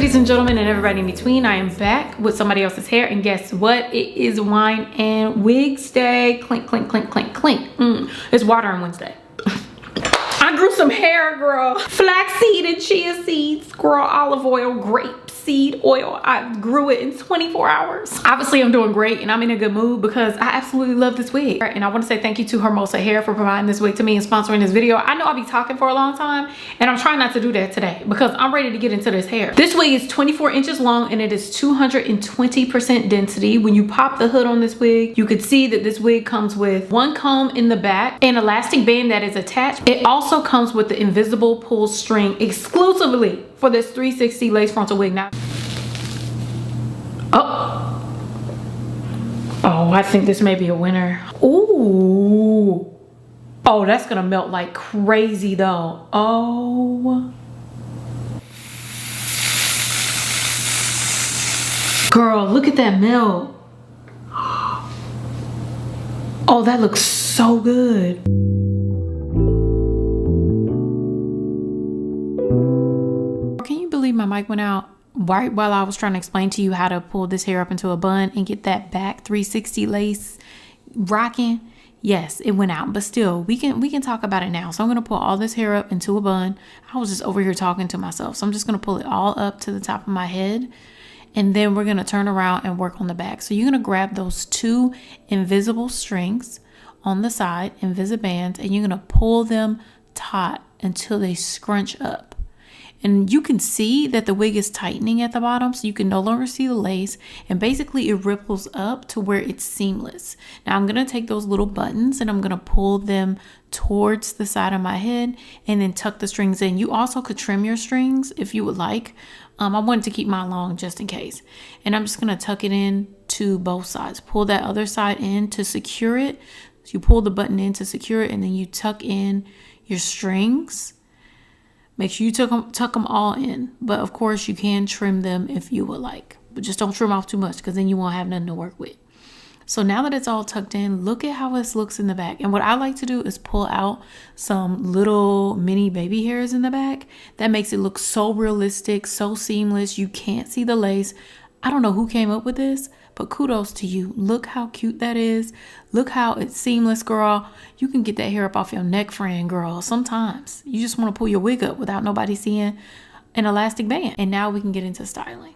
Ladies and gentlemen and everybody in between, I am back with somebody else's hair, and guess what? It is wine and wigs day. Clink, clink, clink, clink, clink. It's watering Wednesday. I grew some hair, girl. Flaxseed and chia seeds, girl, olive oil, grape seed oil. I grew it in 24 hours. Obviously, I'm doing great and I'm in a good mood because I absolutely love this wig. And I want to say thank you to Hermosa Hair for providing this wig to me and sponsoring this video. I know I'll be talking for a long time and I'm trying not to do that today because I'm ready to get into this hair. This wig is 24 inches long and it is 220% density. When you pop the hood on this wig, you could see that this wig comes with one comb in the back, an elastic band that is attached. It also comes with the invisible pull string exclusively for this 360 lace frontal wig. Now, oh, I think this may be a winner. Ooh, oh, that's gonna melt like crazy though. Oh, girl, look at that melt. Oh, that looks so good. Can you believe my mic went out right while I was trying to explain to you how to pull this hair up into a bun and get that back 360 lace rocking? Yes, it went out, but still, we can talk about it now. So I'm gonna pull all this hair up into a bun. I was just over here talking to myself, so I'm just gonna pull it all up to the top of my head, and then we're gonna turn around and work on the back. So you're gonna grab those two invisible strings on the side, Invisibands, and you're gonna pull them taut until they scrunch up. And you can see that the wig is tightening at the bottom, so you can no longer see the lace, and basically it ripples up to where it's seamless. Now I'm gonna take those little buttons and I'm gonna pull them towards the side of my head and then tuck the strings in. You also could trim your strings if you would like. I wanted to keep mine long just in case. And I'm just gonna tuck it in to both sides. Pull that other side in to secure it. So you pull the button in to secure it, and then you tuck in your strings. Make sure you tuck them all in, but of course you can trim them if you would like, but just don't trim off too much because then you won't have nothing to work with. So now that it's all tucked in, look at how this looks in the back. And what I like to do is pull out some little mini baby hairs in the back. That makes it look so realistic, so seamless. You can't see the lace. I don't know who came up with this, but kudos to you. Look how cute that is. Look how it's seamless, girl. You can get that hair up off your neck, friend, girl. Sometimes you just want to pull your wig up without nobody seeing an elastic band. And now we can get into styling.